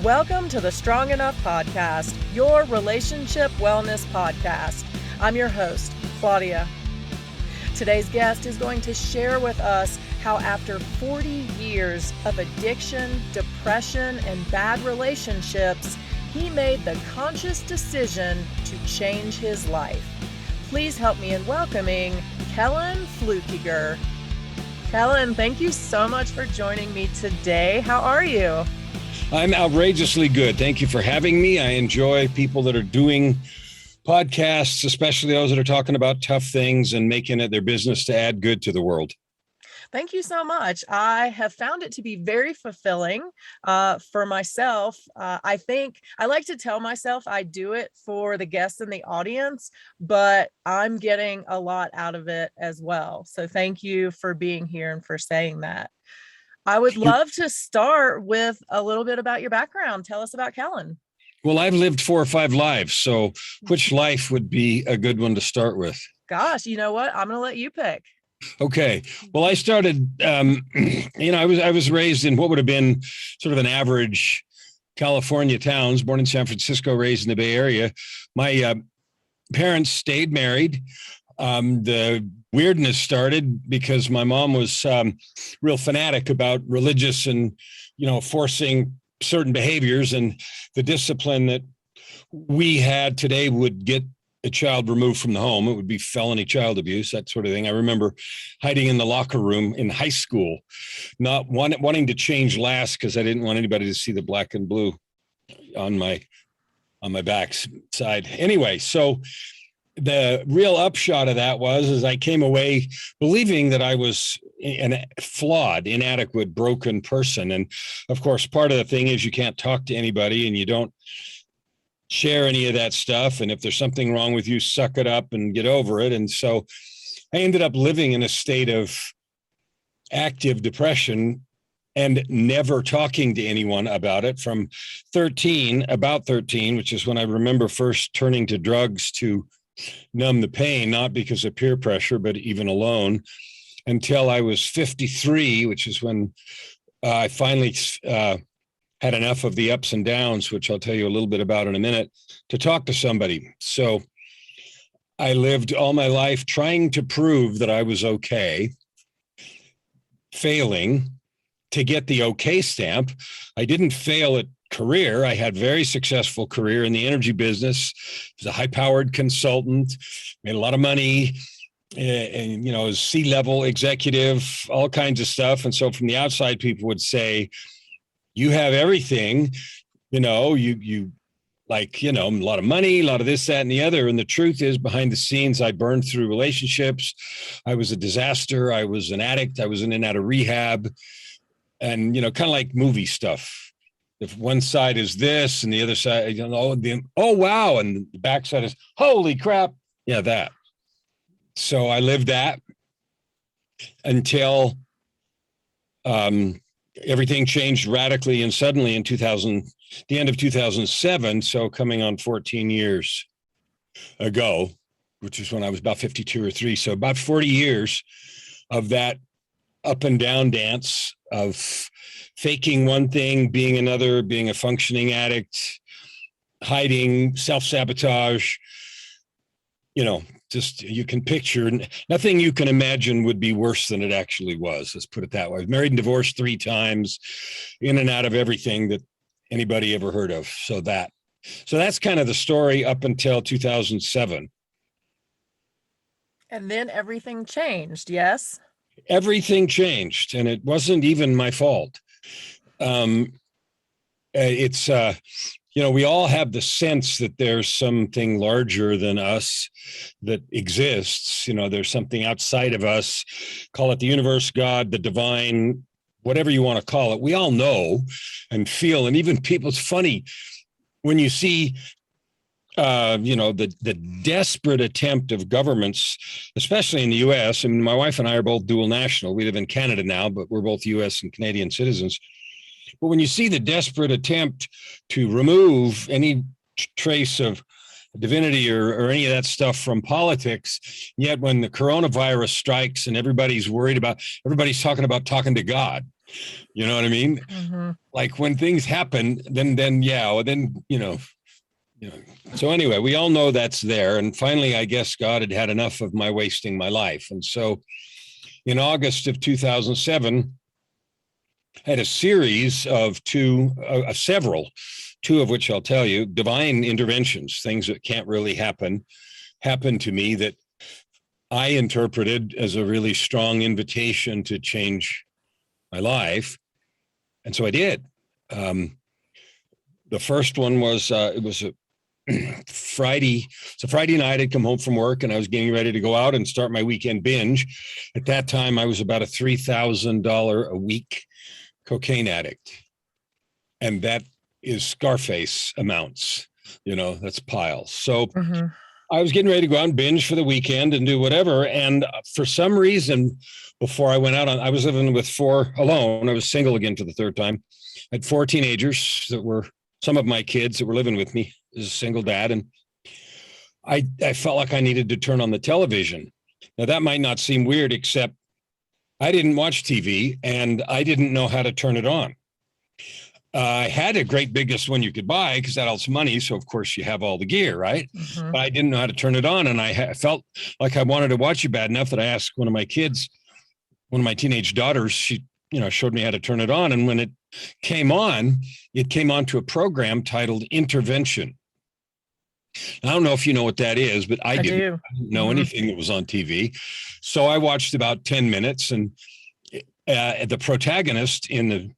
Welcome to the Strong Enough Podcast, your relationship wellness podcast. I'm your host, Claudia. Today's guest is going to share with us how after 40 years of addiction, depression, and bad relationships, he made the conscious decision to change his life. Please help me in welcoming Kellen Flukiger. Kellen, thank you so much for joining me today. How are you? I'm outrageously good. Thank you for having me. I enjoy people that are doing podcasts, especially those that are talking about tough things and making it their business to add good to the world. Thank you so much. I have found it to be very fulfilling for myself. I think I like to tell myself I do it for the guests in the audience, but I'm getting a lot out of it as well. So thank you for being here and for saying that. I would love to start with a little bit about your background. Tell us about Kellen. Well, I've lived 4 or 5 lives, so which life would be a good one to start with? Gosh, you know what? I'm going to let you pick. Okay. Well, I started, I was raised in what would have been sort of an average California towns, born in San Francisco, raised in the Bay Area. My parents stayed married. The weirdness started because my mom was real fanatic about religious and, forcing certain behaviors, and the discipline that we had today would get a child removed from the home. It would be felony child abuse, that sort of thing. I remember hiding in the locker room in high school, not wanting to change last because I didn't want anybody to see the black and blue on my back side. Anyway, so the real upshot of that was I came away believing that I was a flawed, inadequate, broken person. And of course, part of the thing is you can't talk to anybody and you don't share any of that stuff. And if there's something wrong with you, suck it up and get over it. And so I ended up living in a state of active depression and never talking to anyone about it from about 13, which is when I remember first turning to drugs to numb the pain, not because of peer pressure, but even alone, until I was 53, which is when I finally had enough of the ups and downs, which I'll tell you a little bit about in a minute, to talk to somebody. So I lived all my life trying to prove that I was okay, failing to get the okay stamp. I didn't fail at career. I had a very successful career in the energy business. I was a high-powered consultant, made a lot of money, and as C-level executive, all kinds of stuff. And so from the outside, people would say, you have everything, you like, a lot of money, a lot of this, that, and the other. And the truth is, behind the scenes, I burned through relationships. I was a disaster. I was an addict. I was in and out of rehab. And, kind of like movie stuff. If one side is this and the other side, oh, wow. And the backside is, holy crap. Yeah, that. So I lived that until everything changed radically and suddenly in the end of 2007. So coming on 14 years ago, which is when I was about 52 or 3. So about 40 years of that up and down dance of faking one thing, being another, being a functioning addict, hiding, self-sabotage, just you can picture, nothing you can imagine would be worse than it actually was. Let's put it that way. I was married and divorced 3 times, in and out of everything that anybody ever heard of. So that's kind of the story up until 2007. And then everything changed, yes? Everything changed, and it wasn't even my fault. It's we all have the sense that there's something larger than us that exists. There's something outside of us, call it the universe, God, the divine, whatever you want to call it. We all know and feel, and even people, it's funny when you see the desperate attempt of governments, especially in the U.S. I mean, my wife and I are both dual national. We live in Canada now, but we're both U.S. and Canadian citizens. But when you see the desperate attempt to remove any trace of divinity or any of that stuff from politics. Yet when the coronavirus strikes and everybody's talking about talking to God. You know what I mean? Mm-hmm. Like when things happen, then So anyway, we all know that's there. And finally, I guess God had enough of my wasting my life. And so in August of 2007, I had a series of several, two of which I'll tell you, divine interventions, things that can't really happen to me that I interpreted as a really strong invitation to change my life. And so I did. The first one was, it was a Friday. So Friday night, I'd come home from work and I was getting ready to go out and start my weekend binge. At that time, I was about a $3,000 a week cocaine addict. And that is Scarface amounts, that's piles. So I was getting ready to go out and binge for the weekend and do whatever. And for some reason, before I went out, I was living with four alone. I was single again for the third time. I had four teenagers that were some of my kids that were living with me as a single dad. And I felt like I needed to turn on the television. Now, that might not seem weird, except I didn't watch TV and I didn't know how to turn it on. I had a great biggest one you could buy because that had some money. So, of course, you have all the gear, right? Mm-hmm. But I didn't know how to turn it on. And I felt like I wanted to watch it bad enough that I asked one of my teenage daughters, she, showed me how to turn it on. And when it came on to a program titled Intervention. I don't know if you know what that is, but I didn't know anything that was on TV. So I watched about 10 minutes and the protagonist in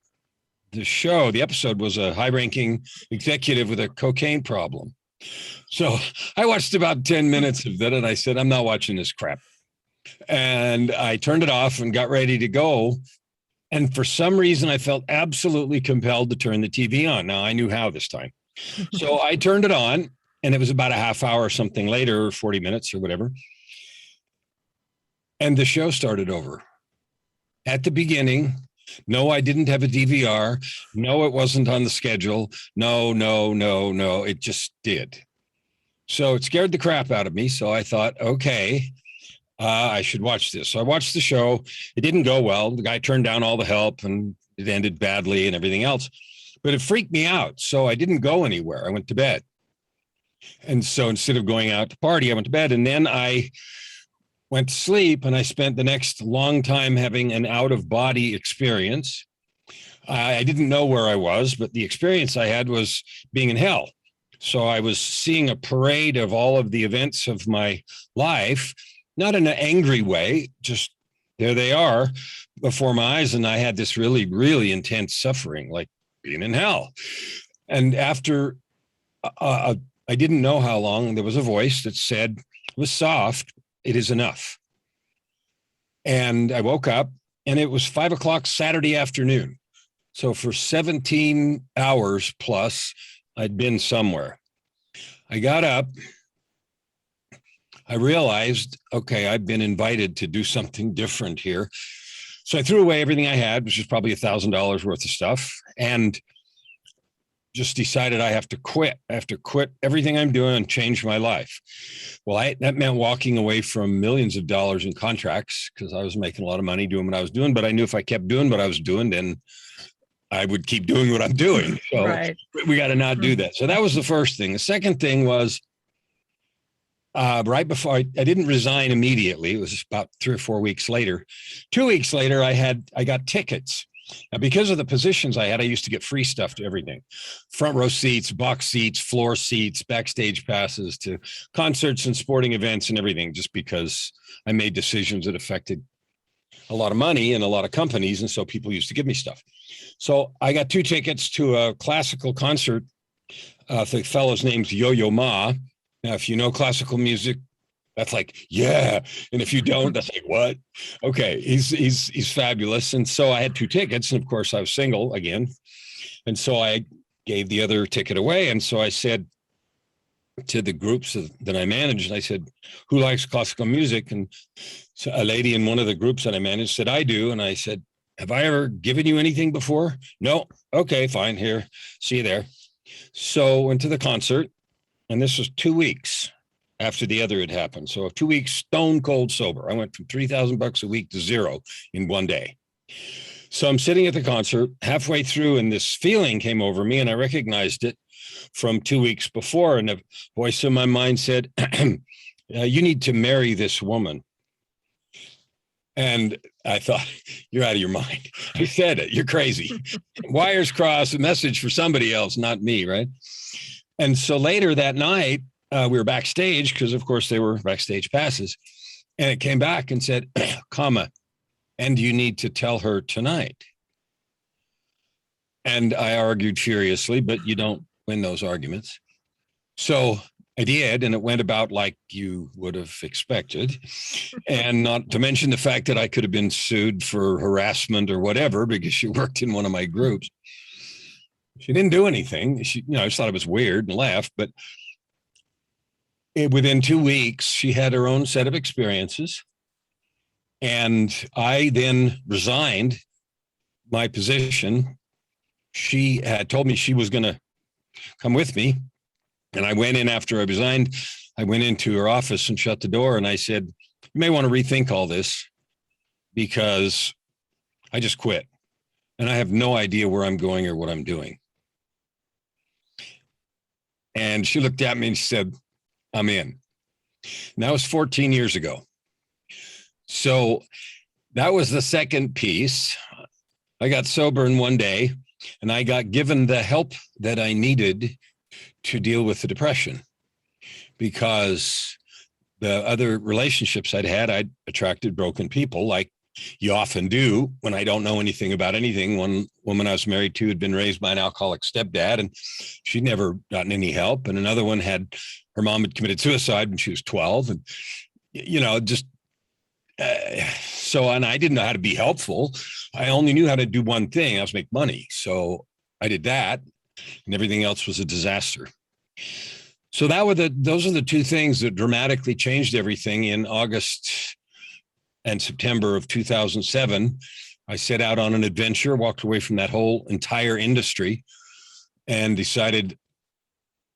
the show, the episode was a high-ranking executive with a cocaine problem. So I watched about 10 minutes of that and I said, I'm not watching this crap. And I turned it off and got ready to go. And for some reason, I felt absolutely compelled to turn the TV on. Now, I knew how this time. So I turned it on, and it was about a half hour or something later, or 40 minutes or whatever. And the show started over. At the beginning, no, I didn't have a DVR. No, it wasn't on the schedule. No. It just did. So it scared the crap out of me. So I thought, okay, I should watch this. So I watched the show. It didn't go well. The guy turned down all the help and it ended badly and everything else. But it freaked me out. So I didn't go anywhere. I went to bed. And so instead of going out to party, I went to bed. And then I went to sleep and I spent the next long time having an out-of-body experience. I didn't know where I was, but the experience I had was being in hell. So I was seeing a parade of all of the events of my life, not in an angry way, just there they are before my eyes. And I had this really, really intense suffering, like being in hell. And after I didn't know how long, there was a voice that said, it was soft, it is enough. And I woke up and it was 5 o'clock Saturday afternoon. So for 17 hours plus, I'd been somewhere. I got up. I realized, okay, I've been invited to do something different here. So I threw away everything I had, which is probably $1,000 worth of stuff, and just decided I have to quit. I have to quit everything I'm doing and change my life. Well, that meant walking away from millions of dollars in contracts because I was making a lot of money doing what I was doing. But I knew if I kept doing what I was doing, then I would keep doing what I'm doing. So right. We got to not do that. So that was the first thing. The second thing was, right before I didn't resign immediately. It was about 3 or 4 weeks later. 2 weeks later, I got tickets. Now, because of the positions I had, I used to get free stuff to everything. Front row seats, box seats, floor seats, backstage passes to concerts and sporting events and everything, just because I made decisions that affected a lot of money and a lot of companies. And so people used to give me stuff. So I got 2 tickets to a classical concert. The fellow's name's Yo-Yo Ma. Now, if you know classical music, that's like, yeah. And if you don't, that's like, what? Okay, he's fabulous. And so I had 2 tickets. And of course, I was single again. And so I gave the other ticket away. And so I said to the groups that I managed, I said, who likes classical music? And so a lady in one of the groups that I managed said, I do. And I said, have I ever given you anything before? No. Okay, fine. Here, see you there. So went to the concert. And this was 2 weeks after the other had happened. So 2 weeks stone cold sober. I went from $3,000 a week to zero in one day. So I'm sitting at the concert halfway through, and this feeling came over me, and I recognized it from 2 weeks before. And a voice in my mind said, you need to marry this woman. And I thought, you're out of your mind. I said it. You're crazy. Wires crossed, a message for somebody else, not me, right? And so later that night, we were backstage because, of course, they were backstage passes. And it came back and said, comma, and you need to tell her tonight. And I argued furiously, but you don't win those arguments. So I did, and it went about like you would have expected. And not to mention the fact that I could have been sued for harassment or whatever because she worked in one of my groups. She didn't do anything. She, I just thought it was weird and left. But within 2 weeks, she had her own set of experiences. And I then resigned my position. She had told me she was going to come with me. And I went in after I resigned. I went into her office and shut the door. And I said, you may want to rethink all this because I just quit. And I have no idea where I'm going or what I'm doing. And she looked at me and she said, I'm in. And that was 14 years ago. So that was the second piece. I got sober in one day, and I got given the help that I needed to deal with the depression, because the other relationships I'd attracted broken people, like you often do when I don't know anything about anything. One woman I was married to had been raised by an alcoholic stepdad, and she'd never gotten any help. And another one her mom had committed suicide when she was 12. And, and I didn't know how to be helpful. I only knew how to do one thing. I was make money. So I did that, and everything else was a disaster. So those are the two things that dramatically changed everything in August and September of 2007. I set out on an adventure, walked away from that whole entire industry, and decided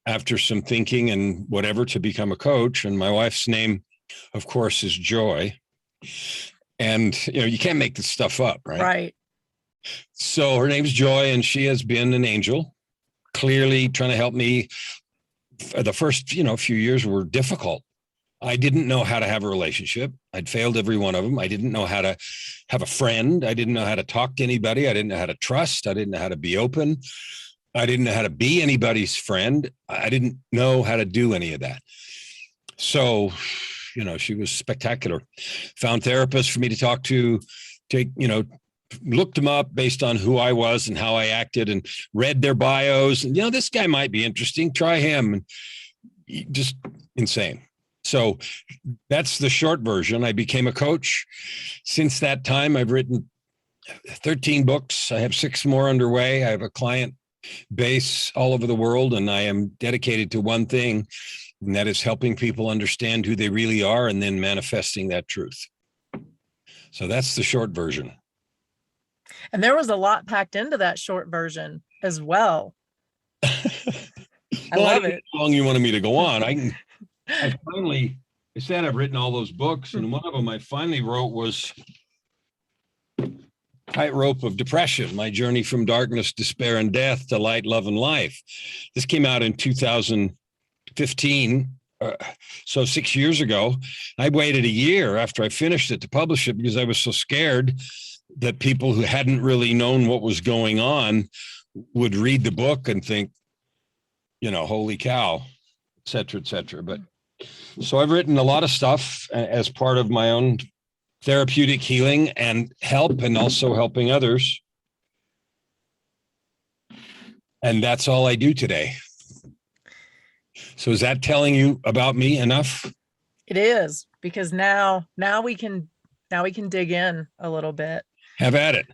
after some thinking and whatever to become a coach. And my wife's name, of course, is Joy. And, you can't make this stuff up, right? Right. So her name's Joy, and she has been an angel, clearly trying to help me. The first, few years were difficult. I didn't know how to have a relationship. I'd failed every one of them. I didn't know how to have a friend. I didn't know how to talk to anybody. I didn't know how to trust. I didn't know how to be open. I didn't know how to be anybody's friend. I didn't know how to do any of that. So, she was spectacular. Found therapists for me to talk to, looked them up based on who I was and how I acted, and read their bios. And, this guy might be interesting. Try him. And just insane. So that's the short version. I became a coach. Since that time, I've written 13 books. I have 6 more underway. I have a client base all over the world, and I am dedicated to one thing, and that is helping people understand who they really are and then manifesting that truth. So that's the short version. And there was a lot packed into that short version as well. I love it. How long you wanted me to go on? I said I've written all those books, and one of them I finally wrote was Tightrope of Depression, My Journey from Darkness, Despair, and Death to Light, Love, and Life. This came out in 2015. So 6 years ago. I waited a year after I finished it to publish it because I was so scared that people who hadn't really known what was going on would read the book and think, holy cow, et cetera, et cetera. But so I've written a lot of stuff as part of my own therapeutic healing and help, and also helping others. And that's all I do today. So is that telling you about me enough? It is, because now we can dig in a little bit. Have at it.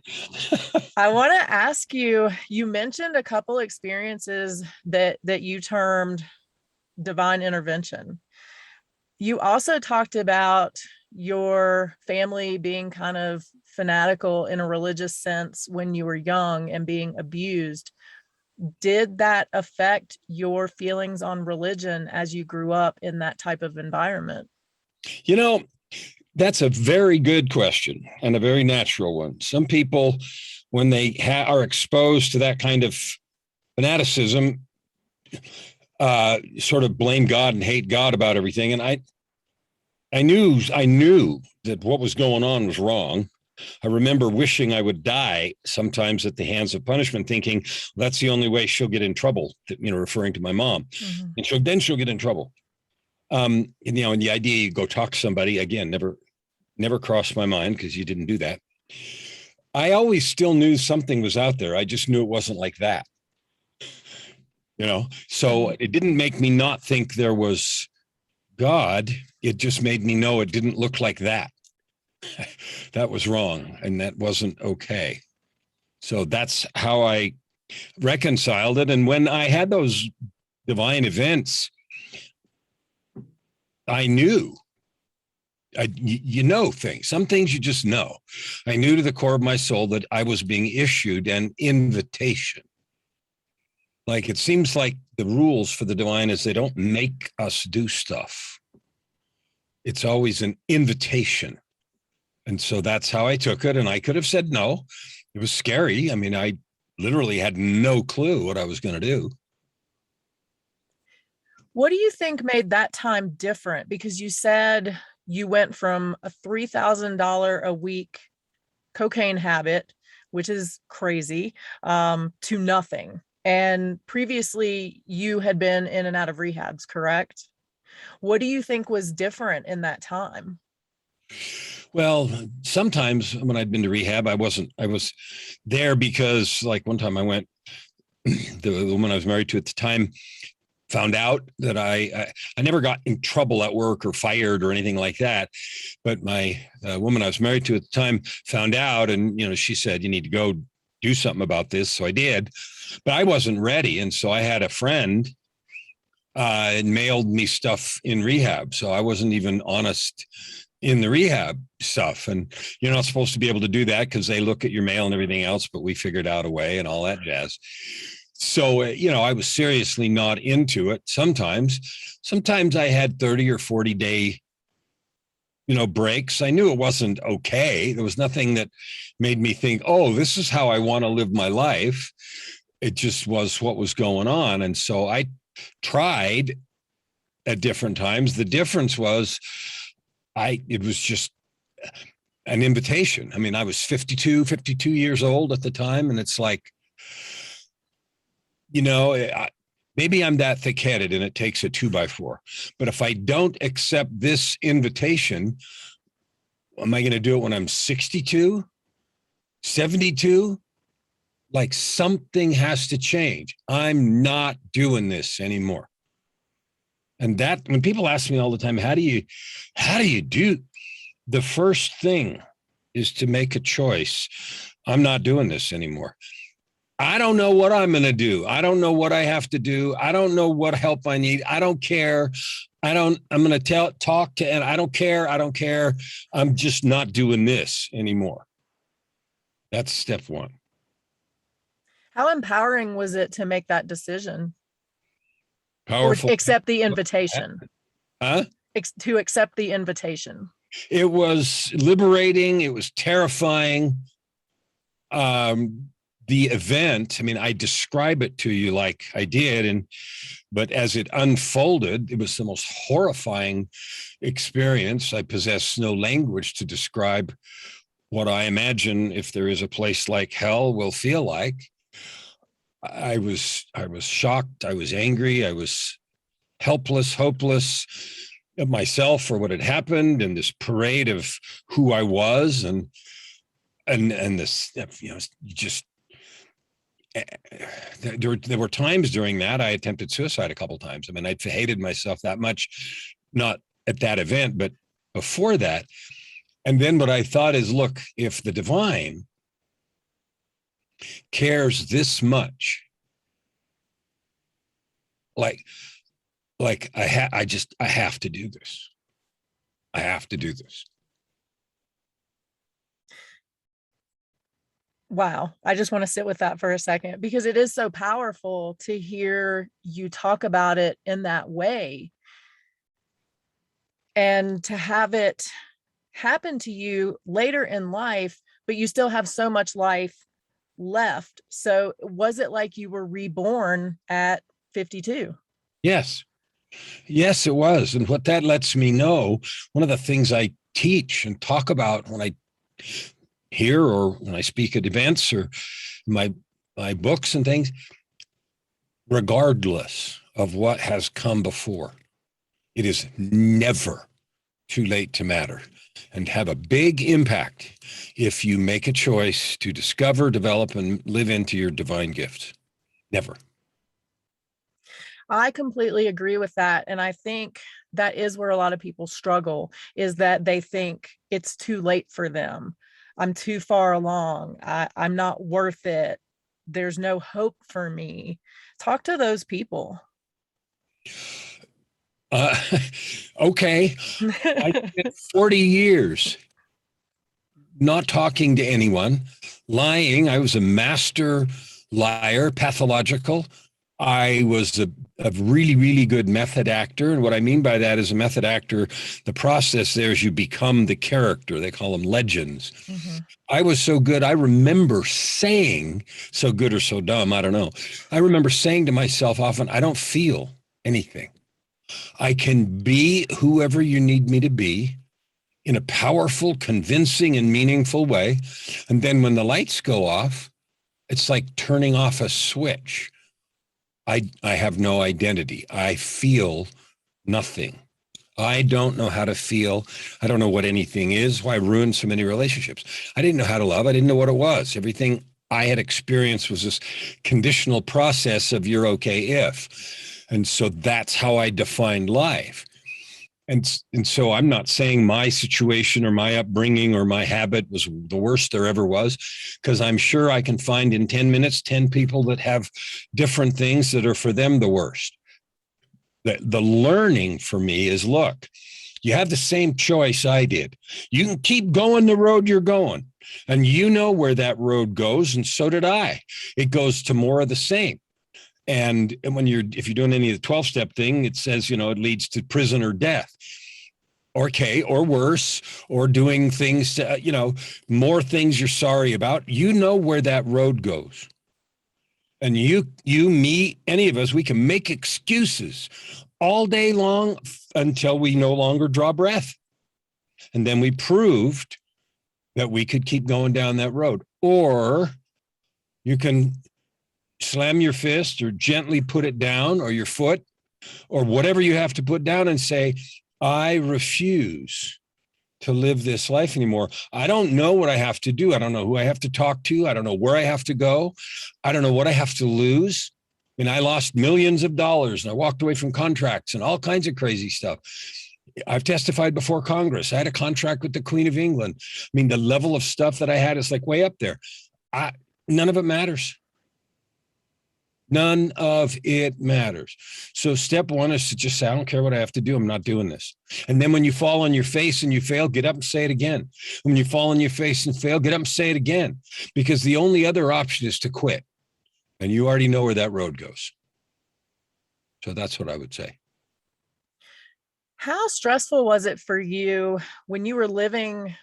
I want to ask you, you mentioned a couple experiences that you termed divine intervention. You also talked about your family being kind of fanatical in a religious sense when you were young and being abused. Did that affect your feelings on religion as you grew up in that type of environment? You know, that's a very good question and a very natural one. Some people, when they are exposed to that kind of fanaticism, sort of blame God and hate God about everything. And I knew that what was going on was wrong. I remember wishing I would die sometimes at the hands of punishment, thinking that's the only way she'll get in trouble, referring to my mom. Mm-hmm. And then she'll get in trouble. And the idea you go talk to somebody, again, never crossed my mind because you didn't do that. I always still knew something was out there. I just knew it wasn't like that. So it didn't make me not think there was God. It just made me know it didn't look like that. That was wrong, and that wasn't okay. So that's how I reconciled it. And when I had those divine events, I knew. Things. Some things you just know. I knew to the core of my soul that I was being issued an invitation. Like, it seems like the rules for the divine is they don't make us do stuff. It's always an invitation. And so that's how I took it. And I could have said no. It was scary. I mean, I literally had no clue what I was going to do. What do you think made that time different? Because you said you went from a $3,000 a week cocaine habit, which is crazy, to nothing. And previously you had been in and out of rehabs, correct? What do you think was different in that time? Well, sometimes when I'd been to rehab, I was there because, like, one time I went, the woman I was married to at the time found out that I never got in trouble at work or fired or anything like that. But my woman I was married to at the time found out, and, she said, you need to go do something about this. So I did, but I wasn't ready. And so I had a friend mailed me stuff in rehab. So I wasn't even honest in the rehab stuff. And you're not supposed to be able to do that because they look at your mail and everything else, but we figured out a way and all that jazz. So, I was seriously not into it. Sometimes I had 30 or 40 day, breaks. I knew it wasn't okay. There was nothing that made me think, oh, this is how I want to live my life. It just was what was going on. And so I tried at different times. The difference was it was just an invitation. I mean, I was 52 years old at the time. And it's like, maybe I'm that thick-headed and it takes a 2x4. But if I don't accept this invitation, am I going to do it when I'm 62, 72? Like, something has to change. I'm not doing this anymore. And that, when people ask me all the time, how do you do? The first thing is to make a choice. I'm not doing this anymore. I don't know what I'm going to do. I don't know what I have to do. I don't know what help I need. I don't care. I'm going to talk to, and I don't care. I'm just not doing this anymore. That's step one. How empowering was it to make that decision? Powerful. Or accept the invitation. Huh? To accept the invitation. It was liberating. It was terrifying. The event, I mean, I describe it to you like I did, but as it unfolded, it was the most horrifying experience. I possess no language to describe what I imagine, if there is a place like hell, will feel like. I was shocked. I was angry. I was helpless, hopeless of myself for what had happened, and this parade of who I was, and this, just. There were times during that I attempted suicide a couple of times. I mean, I hated myself that much, not at that event, but before that. And then what I thought is, look, if the divine cares this much, like I have to do this. I have to do this. Wow. I just want to sit with that for a second because it is so powerful to hear you talk about it in that way and to have it happen to you later in life, but you still have so much life left. So was it like you were reborn at 52? Yes. Yes, it was. And what that lets me know, one of the things I teach and talk about when I hear or when I speak at events or my books and things, regardless of what has come before, it is never too late to matter and have a big impact if you make a choice to discover, develop, and live into your divine gifts. Never. I completely agree with that. And I think that is where a lot of people struggle is that they think it's too late for them. I'm too far along. I'm not worth it. There's no hope for me. Talk to those people. Uh, okay. I spent 40 years not talking to anyone, lying. I was a master liar, pathological. I was a really, really good method actor. And what I mean by that is a method actor, the process there is you become the character. They call them legends. Mm-hmm. I was so good. I remember saying, so good or so dumb, I don't know. I remember saying to myself often, I don't feel anything. I can be whoever you need me to be in a powerful, convincing, and meaningful way. And then when the lights go off, it's like turning off a switch. I have no identity. I feel nothing. I don't know how to feel. I don't know what anything is. Why I ruined so many relationships. I didn't know how to love. I didn't know what it was. Everything I had experienced was this conditional process of you're okay if. And so that's how I defined life. And so I'm not saying my situation or my upbringing or my habit was the worst there ever was, because I'm sure I can find in 10 minutes 10 people that have different things that are for them the worst. The learning for me is, look, you have the same choice I did. You can keep going the road you're going, and you know where that road goes, and so did I. It goes to more of the same. And when if you're doing any of the 12-step thing, it says, it leads to prison or death. Okay, or worse, or doing things to, more things you're sorry about. You know where that road goes. And you, me, any of us, we can make excuses all day long until we no longer draw breath. And then we proved that we could keep going down that road. Or you can slam your fist or gently put it down, or your foot, or whatever you have to put down, and say, I refuse to live this life anymore. I don't know what I have to do. I don't know who I have to talk to. I don't know where I have to go. I don't know what I have to lose. I mean, I lost millions of dollars and I walked away from contracts and all kinds of crazy stuff. I've testified before Congress. I had a contract with the Queen of England. I mean, the level of stuff that I had is like way up there. None of it matters. None of it matters. So step one is to just say, I don't care what I have to do. I'm not doing this. And then when you fall on your face and you fail, get up and say it again. When you fall on your face and fail, get up and say it again. Because the only other option is to quit. And you already know where that road goes. So that's what I would say. How stressful was it for you when you were living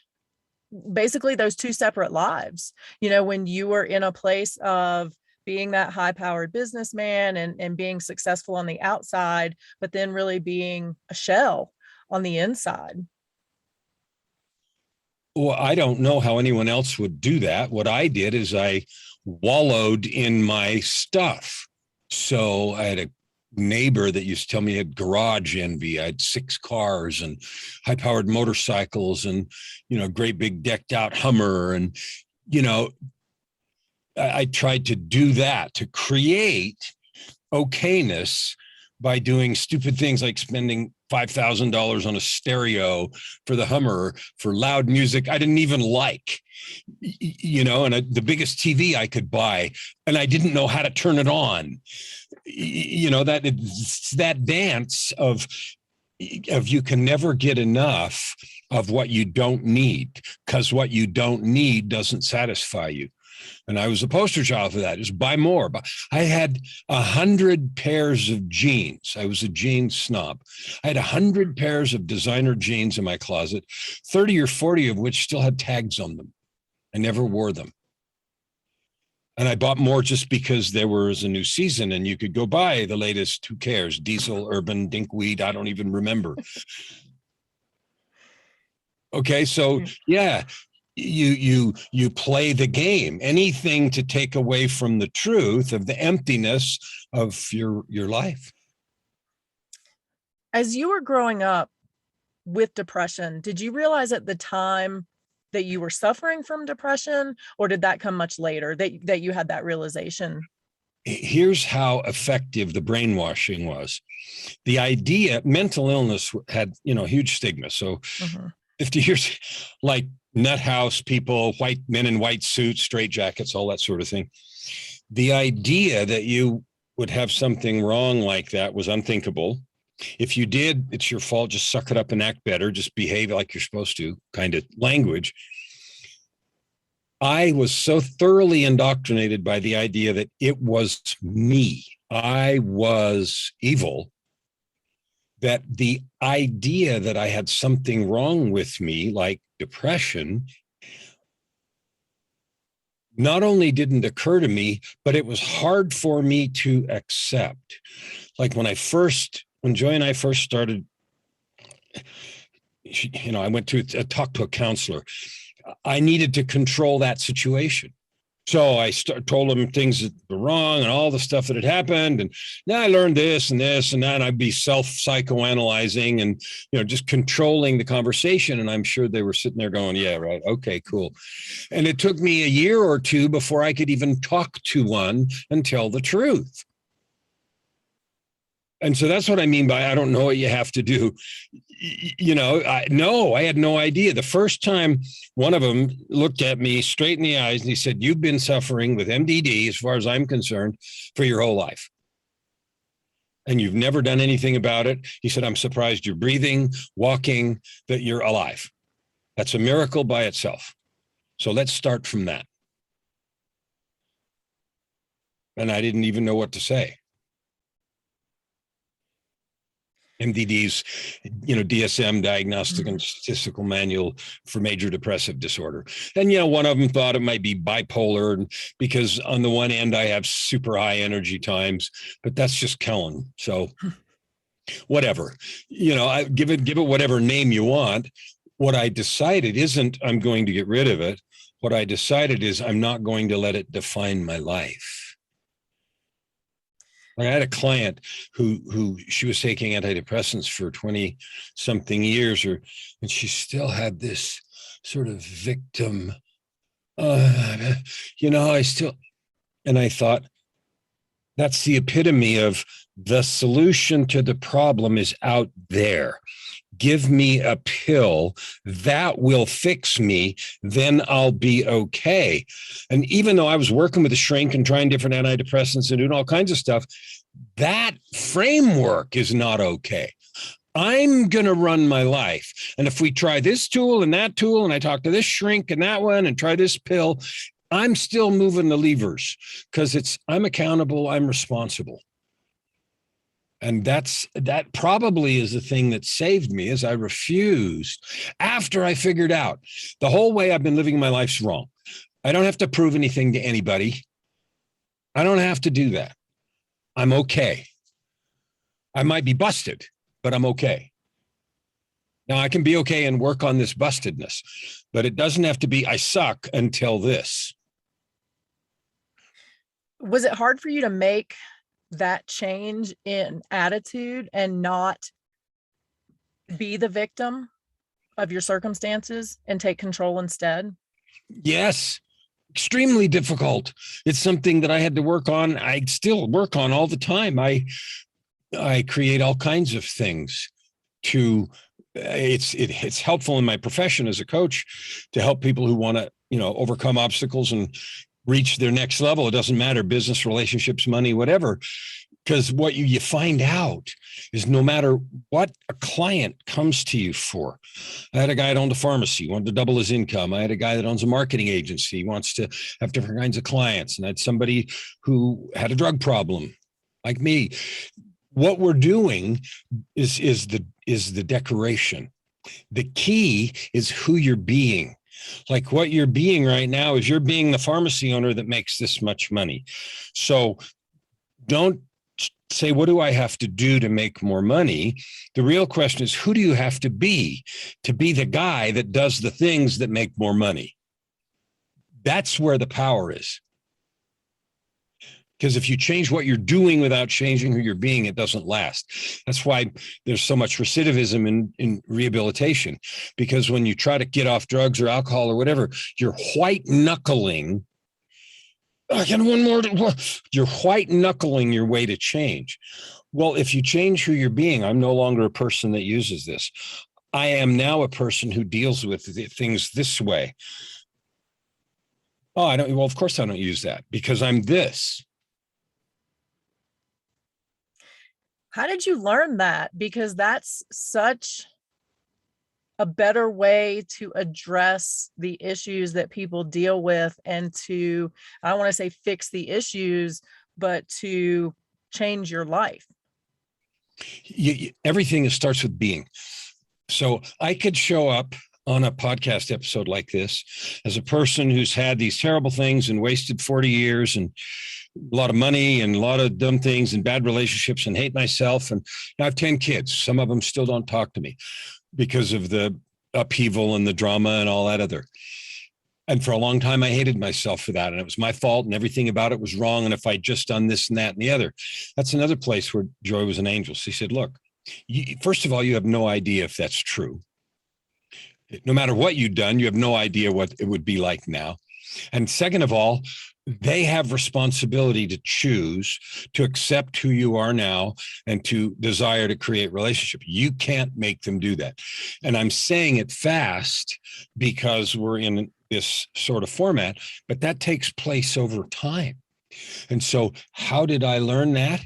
basically those two separate lives? When you were in a place of being that high-powered businessman and being successful on the outside, but then really being a shell on the inside. Well, I don't know how anyone else would do that. What I did is I wallowed in my stuff. So I had a neighbor that used to tell me he had garage envy. I had 6 cars and high-powered motorcycles and, great big decked out Hummer. And, I tried to do that to create okayness by doing stupid things like spending $5,000 on a stereo for the Hummer, for loud music I didn't even like, and the biggest TV I could buy, and I didn't know how to turn it on. That dance of you can never get enough of what you don't need, because what you don't need doesn't satisfy you. And I was the poster child for that. Just buy more. But I had 100 pairs of jeans. I was a jeans snob. I had 100 pairs of designer jeans in my closet, 30 or 40 of which still had tags on them. I never wore them. And I bought more just because there was a new season and you could go buy the latest, who cares, diesel, urban, dinkweed, I don't even remember. Okay, so yeah, you play the game. Anything to take away from the truth of the emptiness of your life. As you were growing up with depression, did you realize at the time that you were suffering from depression, or did that come much later that you had that realization? Here's how effective the brainwashing was. The idea, mental illness had, huge stigma. So 50 years, like nut house people, white men in white suits, straight jackets, all that sort of thing. The idea that you would have something wrong like that was unthinkable. If you did, it's your fault. Just suck it up and act better. Just behave like you're supposed to, kind of language. I was so thoroughly indoctrinated by the idea that it was me. I was evil. That the idea that I had something wrong with me, like depression, not only didn't occur to me, but it was hard for me to accept. Like when Joy and I first started, I went to talk to a counselor. I needed to control that situation. So I told him things that were wrong and all the stuff that had happened. And now I learned this and this and that. And I'd be psychoanalyzing and, just controlling the conversation. And I'm sure they were sitting there going, yeah, right. Okay, cool. And it took me a year or two before I could even talk to one and tell the truth. And so that's what I mean by I don't know what you have to do. I had no idea. The first time one of them looked at me straight in the eyes and he said, "You've been suffering with MDD, as far as I'm concerned, for your whole life. And you've never done anything about it." He said, "I'm surprised you're breathing, walking, that you're alive. That's a miracle by itself. So let's start from that." And I didn't even know what to say. MDD's, DSM, Diagnostic and Statistical Manual for Major Depressive Disorder. And, one of them thought it might be bipolar because on the one end I have super high energy times, but that's just Kellen. So whatever, I give it whatever name you want. What I decided isn't I'm going to get rid of it. What I decided is I'm not going to let it define my life. I had a client who she was taking antidepressants for 20 something years, and she still had this sort of victim, and I thought that's the epitome of the solution to the problem is out there. Give me a pill that will fix me, then I'll be okay. And even though I was working with a shrink and trying different antidepressants and doing all kinds of stuff, that framework is not okay. I'm going to run my life. And if we try this tool and that tool, and I talk to this shrink and that one and try this pill, I'm still moving the levers because I'm accountable, I'm responsible. And that probably is the thing that saved me, is I refused after I figured out the whole way I've been living my life's wrong. I don't have to prove anything to anybody. I don't have to do that. I'm okay. I might be busted, but I'm okay. Now I can be okay and work on this bustedness, but it doesn't have to be I suck until this. Was it hard for you to make that change in attitude and not be the victim of your circumstances and take control instead? Yes, extremely difficult. It's something that I had to work on. I still work on all the time. I create all kinds of things to, it's helpful in my profession as a coach to help people who want to, overcome obstacles and reach their next level. It doesn't matter, business, relationships, money, whatever. Because what you find out is no matter what a client comes to you for. I had a guy that owned a pharmacy, wanted to double his income. I had a guy that owns a marketing agency, wants to have different kinds of clients. And I had somebody who had a drug problem like me. What we're doing is the decoration. The key is who you're being. Like what you're being right now is you're being the pharmacy owner that makes this much money. So don't say, what do I have to do to make more money? The real question is, who do you have to be the guy that does the things that make more money? That's where the power is. Because if you change what you're doing without changing who you're being, it doesn't last. That's why there's so much recidivism in rehabilitation. Because when you try to get off drugs or alcohol or whatever, you're white knuckling. Again, one more. You're white knuckling your way to change. Well, if you change who you're being, I'm no longer a person that uses this. I am now a person who deals with things this way. Oh, I don't. Well, of course I don't use that because I'm this. How did you learn that? Because that's such a better way to address the issues that people deal with and to, I don't want to say fix the issues, but to change your life. Everything starts with being. So I could show up on a podcast episode like this as a person who's had these terrible things and wasted 40 years and a lot of money and a lot of dumb things and bad relationships and hate myself. And I have 10 kids. Some of them still don't talk to me because of the upheaval and the drama and all that other. And for a long time, I hated myself for that. And it was my fault and everything about it was wrong. And if I'd just done this and that and the other, that's another place where Joy was an angel. She said, look, first of all, you have no idea if that's true. No matter what you've done, you have no idea what it would be like now. And second of all, they have responsibility to choose to accept who you are now and to desire to create relationship. You can't make them do that. And I'm saying it fast because we're in this sort of format, but that takes place over time. And so how did I learn that?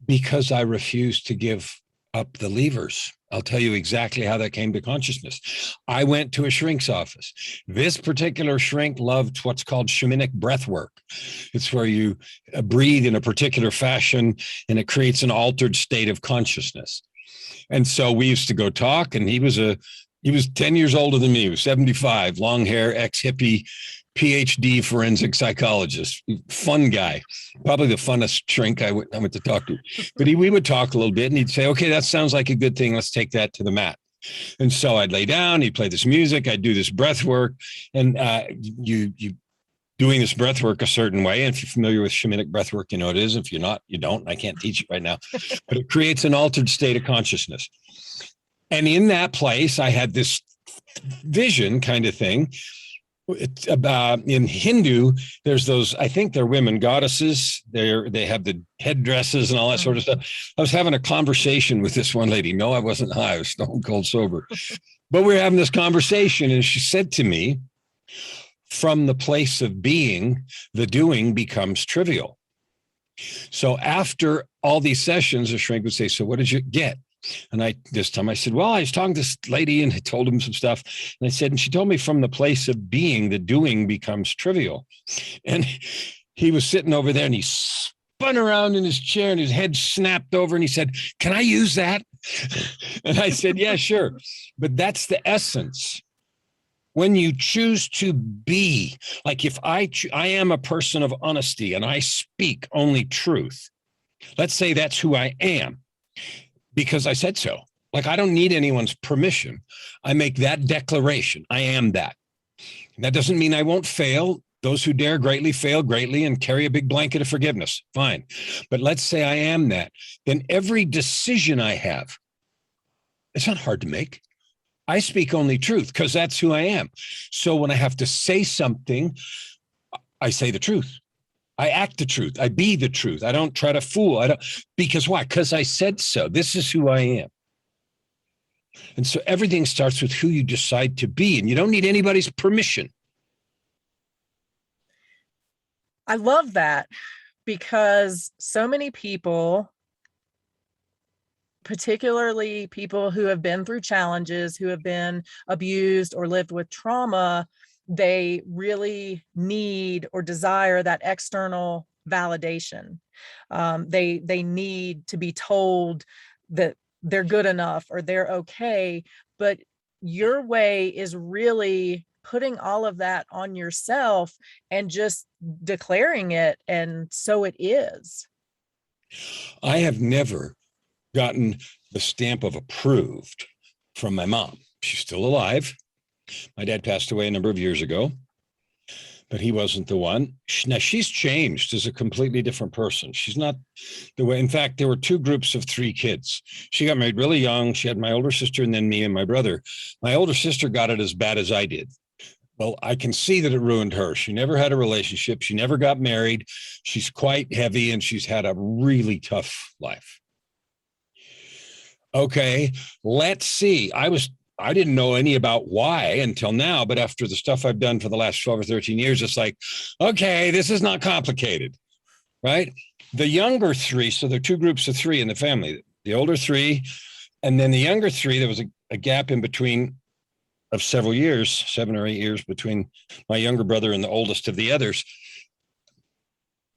Because I refused to give up the levers. I'll tell you exactly how that came to consciousness. I went to a shrink's office. This particular shrink loved what's called shamanic breath work. It's where you breathe in a particular fashion and it creates an altered state of consciousness. And so we used to go talk, and he was 10 years older than me. He was 75, long hair, ex-hippie, PhD forensic psychologist, fun guy, probably the funnest shrink I went to talk to. But we would talk a little bit and he'd say, okay, that sounds like a good thing. Let's take that to the mat. And so I'd lay down, he'd play this music, I'd do this breath work, and you doing this breath work a certain way. And if you're familiar with shamanic breath work, you know what it is. If you're not, you don't. I can't teach it right now, but it creates an altered state of consciousness. And in that place, I had this vision kind of thing. It's about in Hindu, there's those, I think they're women goddesses. They have the headdresses and all that sort of stuff. I was having a conversation with this one lady. No, I wasn't high. I was stone cold sober. But we were having this conversation, and she said to me, from the place of being, the doing becomes trivial. So after all these sessions, a shrink would say, so what did you get? And this time I said, well, I was talking to this lady and I told him some stuff. And I said, and she told me from the place of being, the doing becomes trivial. And he was sitting over there and he spun around in his chair and his head snapped over and he said, can I use that? And I said, yeah, sure. But that's the essence. When you choose to be, like if I am a person of honesty and I speak only truth, let's say that's who I am. Because I said so. Like, I don't need anyone's permission. I make that declaration. I am that. That doesn't mean I won't fail. Those who dare greatly fail greatly and carry a big blanket of forgiveness. Fine. But let's say I am that. Then every decision I have, it's not hard to make. I speak only truth because that's who I am. So when I have to say something, I say the truth. I act the truth. I be the truth. I don't try to fool. Because why? Because I said so. This is who I am. And so everything starts with who you decide to be, and you don't need anybody's permission. I love that because so many people, particularly people who have been through challenges, who have been abused or lived with trauma, they really need or desire that external validation. They need to be told that they're good enough or they're okay. But your way is really putting all of that on yourself and just declaring it, and so it is. I have never gotten the stamp of approved from my mom. She's still alive. My dad passed away a number of years ago, but he wasn't the one. Now, she's changed as a completely different person. She's not the way. In fact, there were two groups of three kids. She got married really young. She had my older sister and then me and my brother. My older sister got it as bad as I did. Well, I can see that it ruined her. She never had a relationship. She never got married. She's quite heavy and she's had a really tough life. Okay, let's see. I didn't know any about why until now, but after the stuff I've done for the last 12 or 13 years, it's like, okay, this is not complicated, right? The younger three, so there are two groups of three in the family, the older three, and then the younger three, there was a gap in between of several years, 7 or 8 years between my younger brother and the oldest of the others.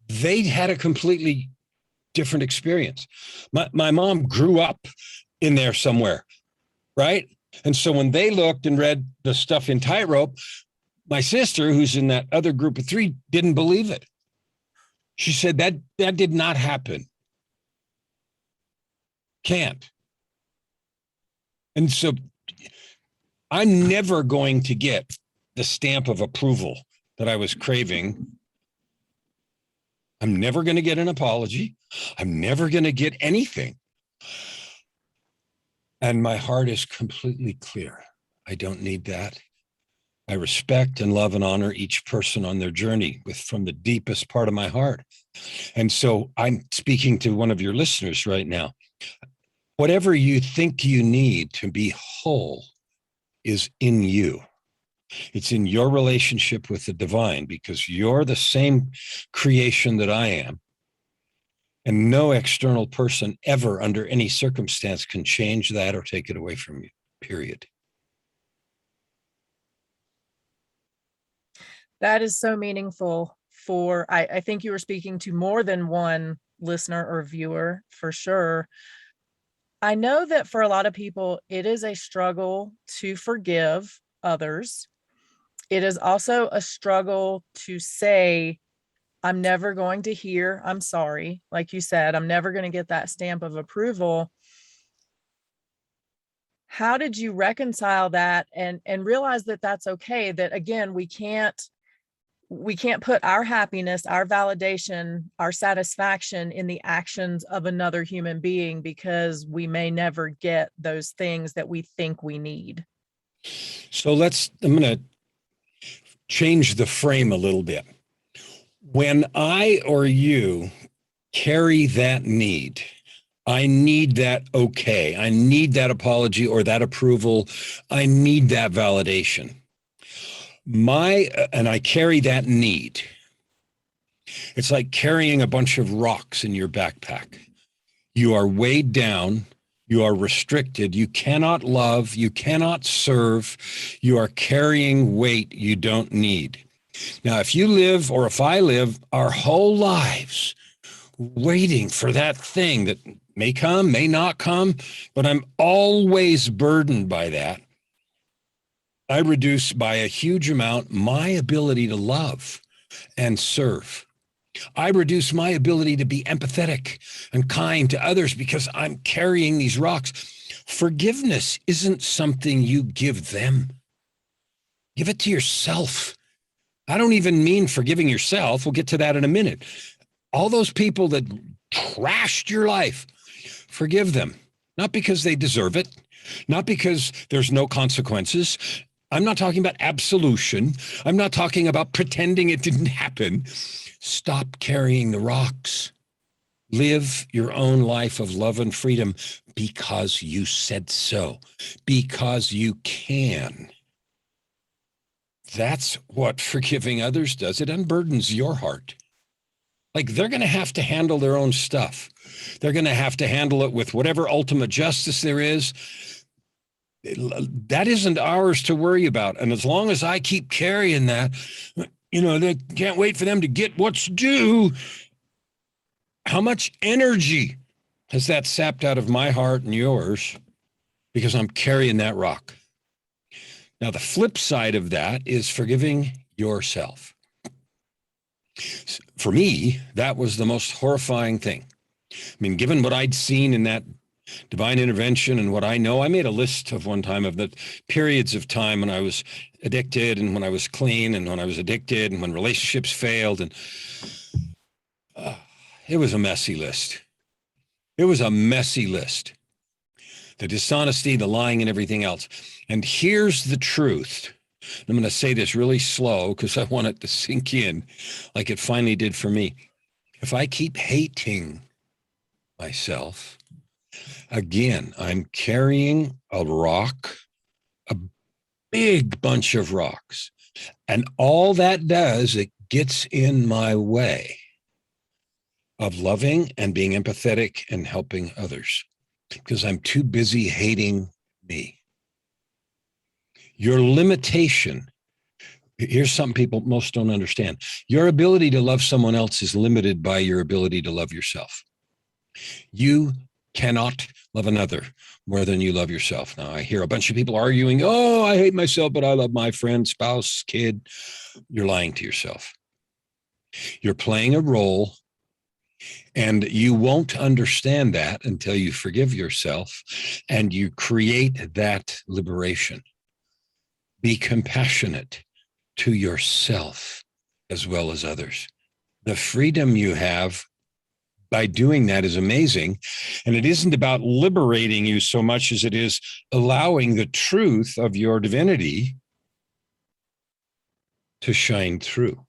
They had a completely different experience. My mom grew up in there somewhere, right? And so when they looked and read the stuff in Tightrope, my sister, who's in that other group of three, didn't believe it. She said that did not happen. Can't. And so I'm never going to get the stamp of approval that I was craving. I'm never going to get an apology. I'm never going to get anything. And my heart is completely clear. I don't need that. I respect and love and honor each person on their journey from the deepest part of my heart. And so I'm speaking to one of your listeners right now. Whatever you think you need to be whole is in you. It's in your relationship with the divine, because you're the same creation that I am. And no external person ever, under any circumstance, can change that or take it away from you, period. That is so meaningful I think you were speaking to more than one listener or viewer, for sure. I know that for a lot of people, it is a struggle to forgive others. It is also a struggle to say, I'm never going to hear, I'm sorry. Like you said, I'm never going to get that stamp of approval. How did you reconcile that and realize that that's okay? That again, we can't put our happiness, our validation, our satisfaction in the actions of another human being, because we may never get those things that we think we need. So I'm going to change the frame a little bit. When I or you carry that need, I need that okay, I need that apology or that approval, I need that validation. And I carry that need. It's like carrying a bunch of rocks in your backpack. You are weighed down, you are restricted, you cannot love, you cannot serve, you are carrying weight you don't need. Now, if you live, or if I live, our whole lives waiting for that thing that may come, may not come, but I'm always burdened by that, I reduce by a huge amount my ability to love and serve. I reduce my ability to be empathetic and kind to others because I'm carrying these rocks. Forgiveness isn't something you give them. Give it to yourself. I don't even mean forgiving yourself. We'll get to that in a minute. All those people that trashed your life, forgive them. Not because they deserve it, not because there's no consequences. I'm not talking about absolution. I'm not talking about pretending it didn't happen. Stop carrying the rocks. Live your own life of love and freedom because you said so, because you can. That's what forgiving others does. It unburdens your heart. Like they're going to have to handle their own stuff. They're going to have to handle it with whatever ultimate justice there is. That isn't ours to worry about. And as long as I keep carrying that, they can't wait for them to get what's due. How much energy has that sapped out of my heart and yours because I'm carrying that rock? Now, the flip side of that is forgiving yourself. For me, that was the most horrifying thing. I mean, given what I'd seen in that divine intervention and what I know, I made a list of one time of the periods of time when I was addicted and when I was clean and when I was addicted and when relationships failed. And it was a messy list. It was a messy list. The dishonesty, the lying, and everything else. And here's the truth. I'm going to say this really slow because I want it to sink in like it finally did for me. If I keep hating myself, again, I'm carrying a rock, a big bunch of rocks. And all that does, it gets in my way of loving and being empathetic and helping others because I'm too busy hating me. Your limitation, here's something people most don't understand. Your ability to love someone else is limited by your ability to love yourself. You cannot love another more than you love yourself. Now, I hear a bunch of people arguing, oh, I hate myself, but I love my friend, spouse, kid. You're lying to yourself. You're playing a role, and you won't understand that until you forgive yourself and you create that liberation. Be compassionate to yourself as well as others. The freedom you have by doing that is amazing. And it isn't about liberating you so much as it is allowing the truth of your divinity to shine through,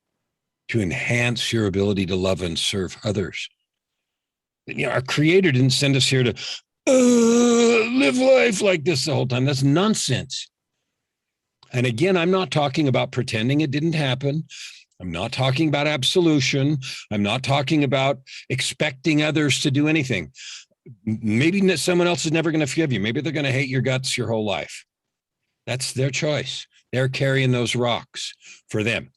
to enhance your ability to love and serve others. Our Creator didn't send us here to live life like this the whole time. That's nonsense. And again, I'm not talking about pretending it didn't happen. I'm not talking about absolution. I'm not talking about expecting others to do anything. Maybe someone else is never going to forgive you. Maybe they're going to hate your guts your whole life. That's their choice. They're carrying those rocks for them.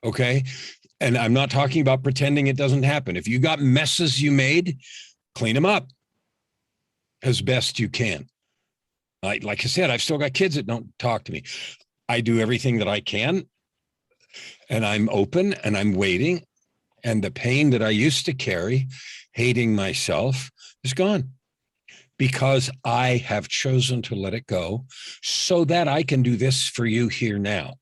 Okay? And I'm not talking about pretending it doesn't happen. If you got messes you made, clean them up as best you can. Like I said, I've still got kids that don't talk to me. I do everything that I can, and I'm open and I'm waiting. And the pain that I used to carry, hating myself, is gone because I have chosen to let it go so that I can do this for you here now,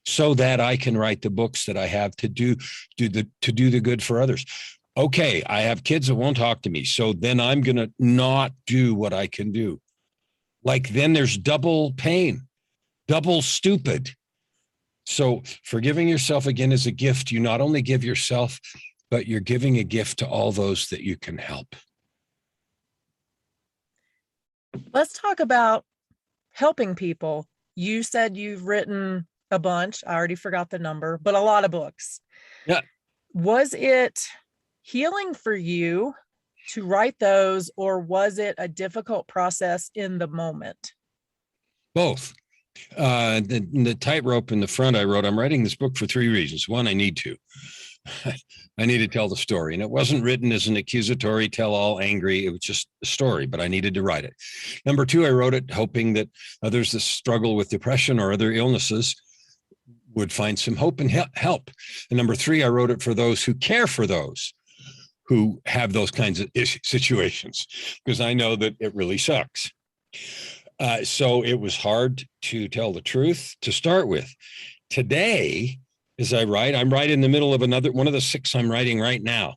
so that I can write the books that I have to do the good for others. Okay, I have kids that won't talk to me, so then I'm going to not do what I can do. Like then there's double pain, double stupid. So forgiving yourself again is a gift. You not only give yourself, but you're giving a gift to all those that you can help. Let's talk about helping people. You said you've written a bunch. I already forgot the number, but a lot of books. Yeah. Was it healing for you to write those, or was it a difficult process in the moment? Both. The tightrope in the front I wrote, I'm writing this book for 3 reasons. One, I need to. I need to tell the story. And it wasn't written as an accusatory, tell-all, angry. It was just a story, but I needed to write it. Number 2, I wrote it hoping that others that struggle with depression or other illnesses would find some hope and help. And number 3, I wrote it for those who care for those who have those kinds of situations, because I know that it really sucks. So it was hard to tell the truth to start with. Today, as I write, I'm right in the middle of another one of the 6 I'm writing right now.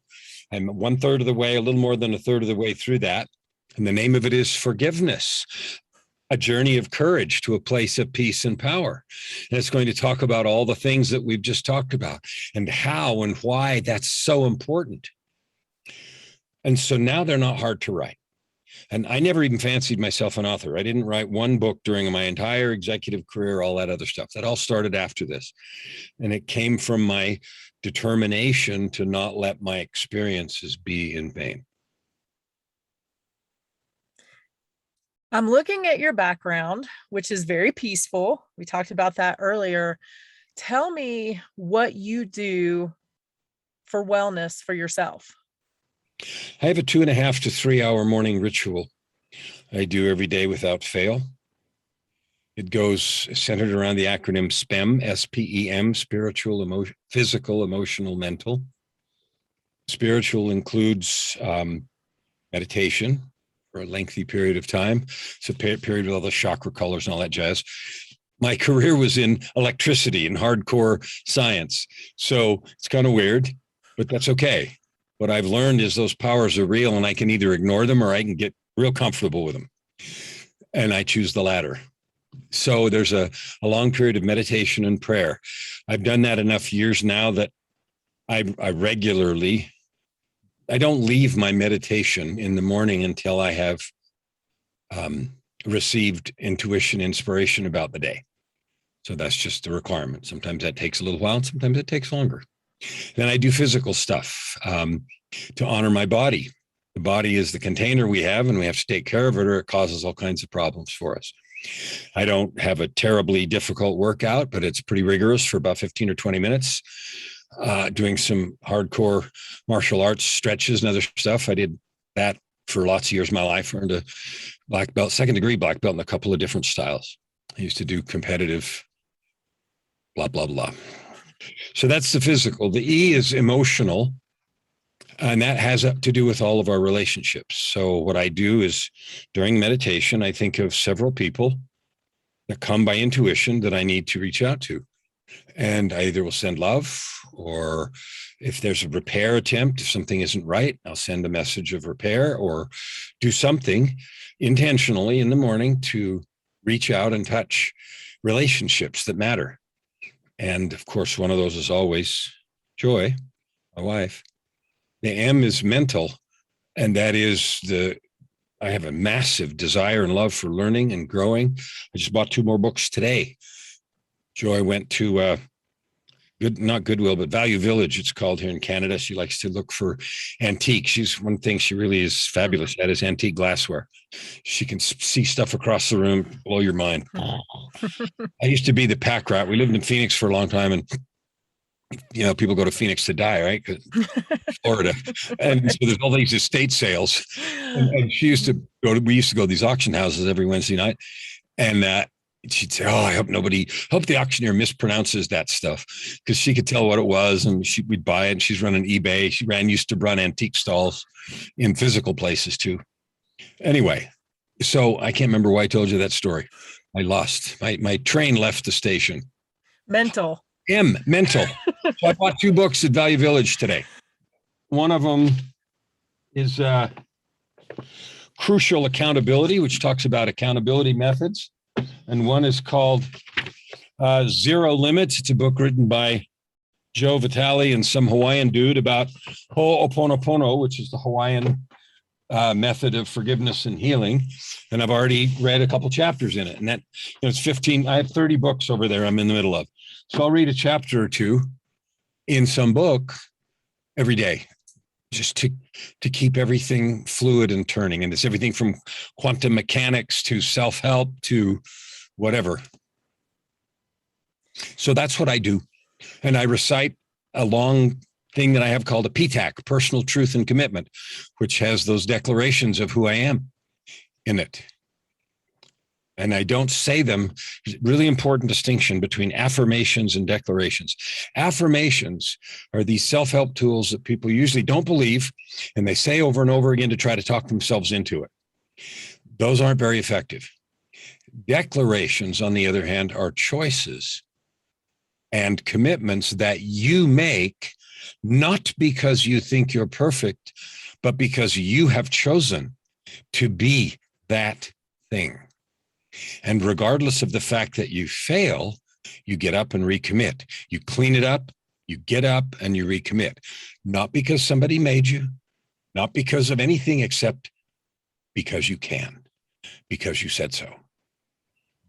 I'm 1/3 of the way, a little more than 1/3 of the way through that. And the name of it is Forgiveness, a journey of courage to a place of peace and power. And it's going to talk about all the things that we've just talked about and how and why that's so important. And so now they're not hard to write. And I never even fancied myself an author. I didn't write one book during my entire executive career, all that other stuff. That all started after this. And it came from my determination to not let my experiences be in vain. I'm looking at your background, which is very peaceful. We talked about that earlier. Tell me what you do for wellness for yourself. I have a 2.5 to 3 hour morning ritual I do every day without fail. It goes centered around the acronym SPEM, S-P-E-M, spiritual, physical, emotional, mental. Spiritual includes meditation for a lengthy period of time. It's a period with all the chakra colors and all that jazz. My career was in electricity and hardcore science. So it's kind of weird, but that's okay. What I've learned is those powers are real, and I can either ignore them or I can get real comfortable with them. And I choose the latter. So there's a long period of meditation and prayer. I've done that enough years now that I regularly, I don't leave my meditation in the morning until I have received intuition, inspiration about the day. So that's just the requirement. Sometimes that takes a little while, and sometimes it takes longer. Then I do physical stuff to honor my body. The body is the container we have, and we have to take care of it, or it causes all kinds of problems for us. I don't have a terribly difficult workout, but it's pretty rigorous for about 15 or 20 minutes, doing some hardcore martial arts stretches and other stuff. I did that for lots of years of my life, earned a black belt, second degree black belt in a couple of different styles. I used to do competitive blah, blah, blah. So that's the physical. The E is emotional. And that has to do with all of our relationships. So what I do is during meditation, I think of several people that come by intuition that I need to reach out to. And I either will send love, or if there's a repair attempt, if something isn't right, I'll send a message of repair or do something intentionally in the morning to reach out and touch relationships that matter. And of course, one of those is always Joy, my wife. The M is mental, and that is I have a massive desire and love for learning and growing. I just bought 2 more books today. Joy went to not Goodwill, but Value Village, it's called here in Canada. She likes to look for antiques. One thing she really is fabulous at is antique glassware. She can see stuff across the room, blow your mind. I used to be the pack rat. We lived in Phoenix for a long time, and people go to Phoenix to die, right? Florida. And so there's all these estate sales. And she used to we used to go to these auction houses every Wednesday night. And she'd say, I hope the auctioneer mispronounces that stuff, because she could tell what it was, and we'd buy it. And she's running eBay. She used to run antique stalls in physical places too. Anyway, so I can't remember why I told you that story. I lost. My train left the station. Mental. Mental. So I bought 2 books at Value Village today. One of them is Crucial Accountability, which talks about accountability methods. And one is called Zero Limits. It's a book written by Joe Vitale and some Hawaiian dude about Ho'oponopono, which is the Hawaiian method of forgiveness and healing. And I've already read a couple chapters in it. And that it's 15. I have 30 books over there I'm in the middle of. So I'll read a chapter or 2 in some book every day, just to keep everything fluid and turning. And it's everything from quantum mechanics to self-help to whatever. So that's what I do. And I recite a long thing that I have called a PTAC, Personal Truth and Commitment, which has those declarations of who I am in it. And I don't say them. Really important distinction between affirmations and declarations. Affirmations are these self-help tools that people usually don't believe, and they say over and over again to try to talk themselves into it. Those aren't very effective. Declarations, on the other hand, are choices and commitments that you make, not because you think you're perfect, but because you have chosen to be that thing. And regardless of the fact that you fail, you get up and recommit. You clean it up, you get up and you recommit. Not because somebody made you, not because of anything except because you can, because you said so.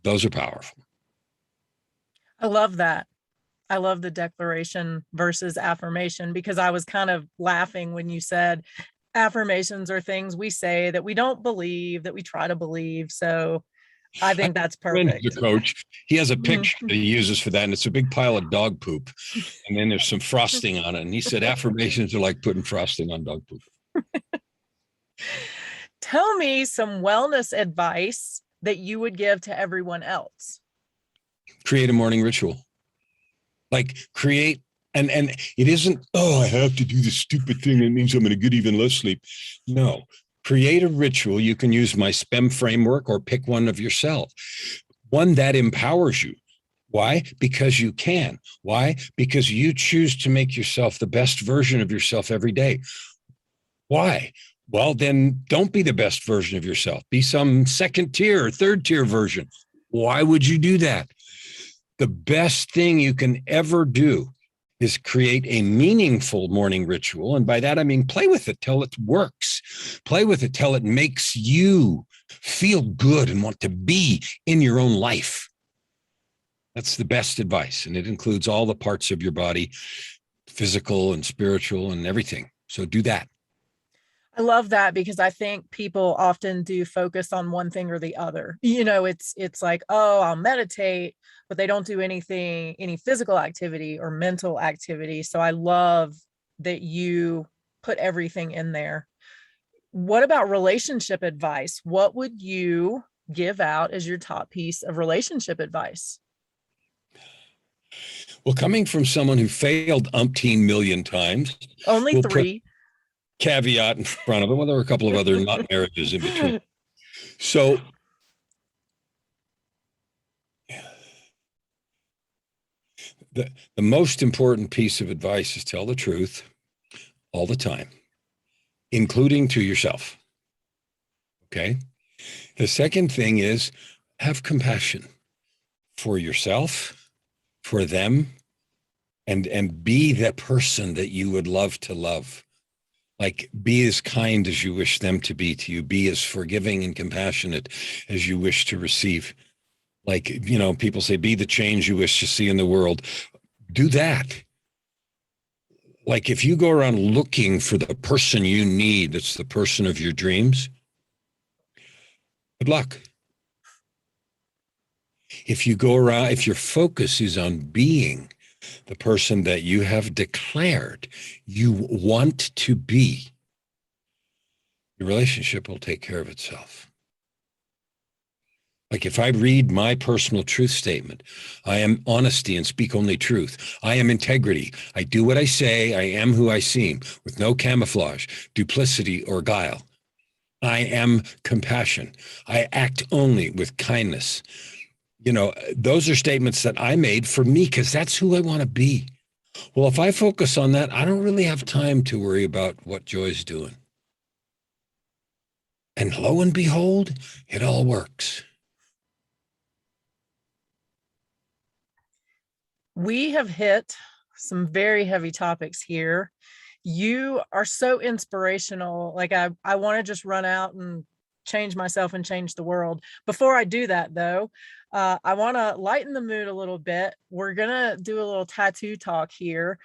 Those are powerful. I love that. I love the declaration versus affirmation, because I was kind of laughing when you said affirmations are things we say that we don't believe, that we try to believe. So I think that's perfect. The coach, he has a picture that he uses for that, and it's a big pile of dog poop, and then there's some frosting on it. And he said affirmations are like putting frosting on dog poop. Tell me some wellness advice that you would give to everyone else. Create a morning ritual. Like create, and it isn't, oh, I have to do this stupid thing that means I'm going to get even less sleep. No, create a ritual. You can use my SPEM framework or pick one of yourself. One that empowers you. Why? Because you can. Why? Because you choose to make yourself the best version of yourself every day. Why? Well, then don't be the best version of yourself. Be some second tier or third tier version. Why would you do that? The best thing you can ever do is create a meaningful morning ritual. And by that, I mean, play with it till it works. Play with it till it makes you feel good and want to be in your own life. That's the best advice. And it includes all the parts of your body, physical and spiritual and everything. So do that. I love that, because I think people often do focus on one thing or the other. It's like, oh, I'll meditate, but they don't do any physical activity or mental activity. So I love that you put everything in there. What about relationship advice? What would you give out as your top piece of relationship advice? Well, coming from someone who failed umpteen million times, Only we'll 3. Caveat in front of it. Well, there were a couple of other not marriages in between. So the most important piece of advice is tell the truth all the time, including to yourself. Okay. The second thing is have compassion for yourself, for them, and be the person that you would love to love. Like, be as kind as you wish them to be to you. Be as forgiving and compassionate as you wish to receive. Like, people say, be the change you wish to see in the world. Do that. Like, if you go around looking for the person you need, that's the person of your dreams, good luck. If you go around, if your focus is on being the person that you have declared you want to be, your relationship will take care of itself. Like, if I read my personal truth statement, I am honesty and speak only truth. I am integrity. I do what I say. I am who I seem, with no camouflage, duplicity, or guile. I am compassion. I act only with kindness. Those are statements that I made for me because that's who I want to be. Well, if I focus on that, I don't really have time to worry about what Joy's doing. And lo and behold, it all works. We have hit some very heavy topics here. You are so inspirational. Like, I want to just run out and change myself and change the world. Before I do that, though, I want to lighten the mood a little bit. We're going to do a little tattoo talk here.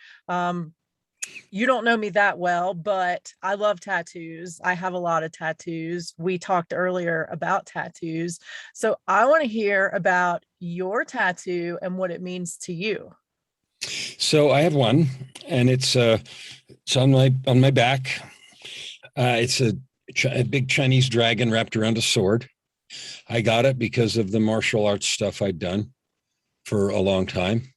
You don't know me that well, but I love tattoos. I have a lot of tattoos. We talked earlier about tattoos. So I want to hear about your tattoo and what it means to you. So I have one, and it's on my back. It's a big Chinese dragon wrapped around a sword. I got it because of the martial arts stuff I'd done for a long time.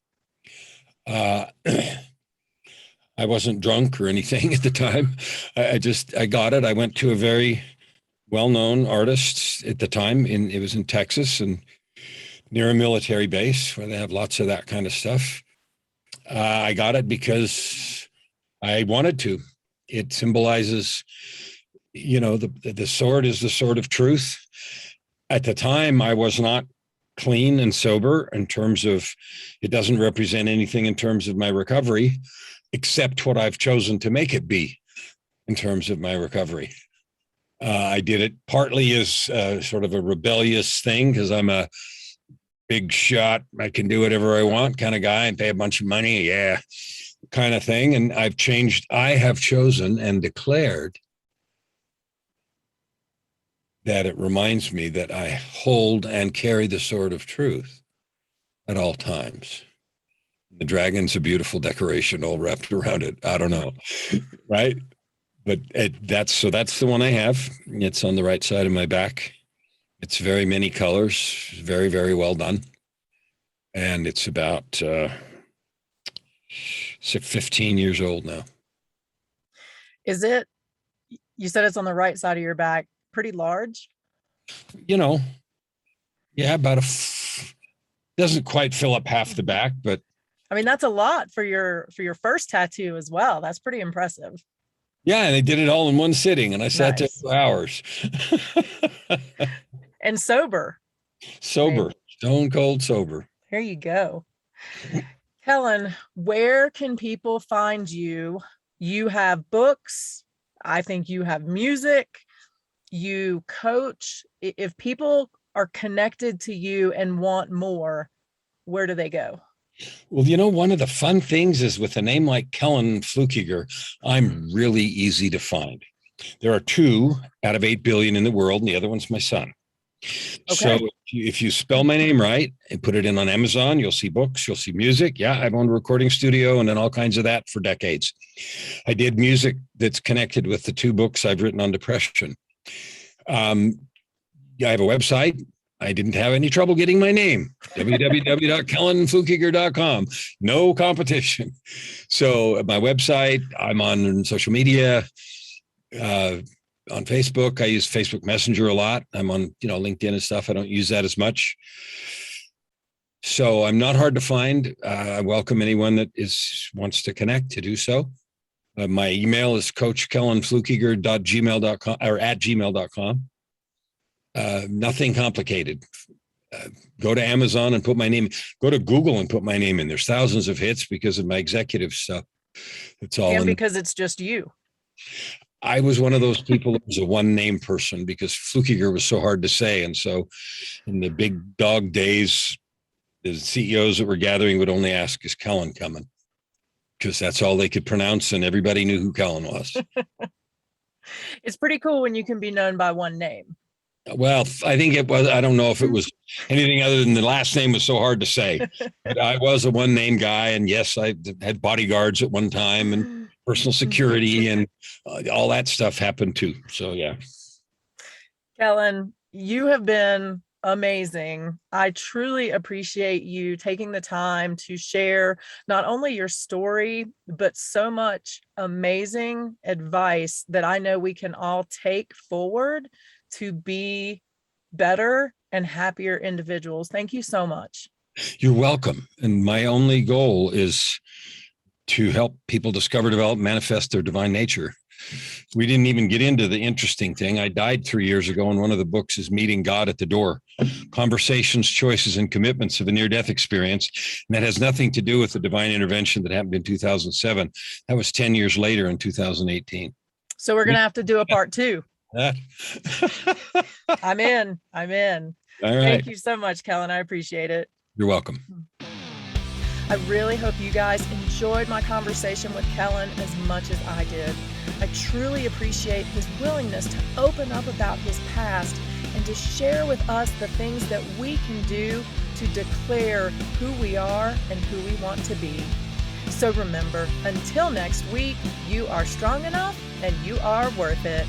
I wasn't drunk or anything at the time. I got it. I went to a very well-known artist at the time. It was in Texas and near a military base where they have lots of that kind of stuff. I got it because I wanted to. It symbolizes, the sword is the sword of truth. At the time, I was not clean and sober in terms of, it doesn't represent anything in terms of my recovery, except what I've chosen to make it be in terms of my recovery. I did it partly as sort of a rebellious thing because I'm a big shot, I can do whatever I want kind of guy and pay a bunch of money. Yeah, kind of thing. And I have chosen and declared that it reminds me that I hold and carry the sword of truth at all times. The dragon's a beautiful decoration all wrapped around it. I don't know. Right. But that's the one I have. It's on the right side of my back. It's very many colors, very, very well done. And it's about 15 years old now. Is it, you said it's on the right side of your back, pretty large? Yeah, doesn't quite fill up half the back, but I mean, that's a lot for your first tattoo as well. That's pretty impressive. Yeah, and they did it all in one sitting, and I sat there Nice. for hours. And sober. Sober, stone cold sober. There you go. Kellen, where can people find you? You have books. I think you have music. You coach. If people are connected to you and want more, where do they go? Well, one of the fun things is with a name like Kellen Flukiger, I'm really easy to find. There are 2 out of 8 billion in the world, and the other one's my son. Okay. So if you spell my name right and put it in on Amazon, you'll see books, you'll see music. Yeah, I've owned a recording studio and then all kinds of that for decades. I did music that's connected with the 2 books I've written on depression. I have a website. I didn't have any trouble getting my name, www.kellenflukiger.com. No competition. So my website, I'm on social media, on Facebook. I use Facebook Messenger a lot. I'm on, LinkedIn and stuff. I don't use that as much. So I'm not hard to find. I welcome anyone that wants to connect to do so. My email is coachkellenflukiger.gmail.com or at gmail.com. Nothing complicated. Go to Amazon and put my name. Go to Google and put my name in. There's thousands of hits because of my executive stuff. It's all. And because it's just you. I was one of those people that was a one name person because Flukiger was so hard to say. And so in the big dog days, the CEOs that were gathering would only ask, is Kellen coming? Because that's all they could pronounce and everybody knew who Kellen was. It's pretty cool when you can be known by one name. Well, I think it was, I don't know if it was anything other than the last name was so hard to say, but I was a one name guy. And yes, I had bodyguards at one time and personal security and all that stuff happened too. So, yeah. Kellen, you have been amazing. I truly appreciate you taking the time to share not only your story, but so much amazing advice that I know we can all take forward to be better and happier individuals. Thank you so much. You're welcome. And my only goal is to help people discover, develop, manifest their divine nature. We didn't even get into the interesting thing. I died 3 years ago, and one of the books is Meeting God at the Door, Conversations, Choices, and Commitments of a Near-Death Experience. And that has nothing to do with the divine intervention that happened in 2007. That was 10 years later in 2018. So we're going to have to do a part 2. I'm in. All right. Thank you so much, Kellen. I appreciate it. You're welcome. I really hope you guys enjoyed my conversation with Kellen as much as I did. I truly appreciate his willingness to open up about his past and to share with us the things that we can do to declare who we are and who we want to be. So remember, until next week, you are strong enough and you are worth it.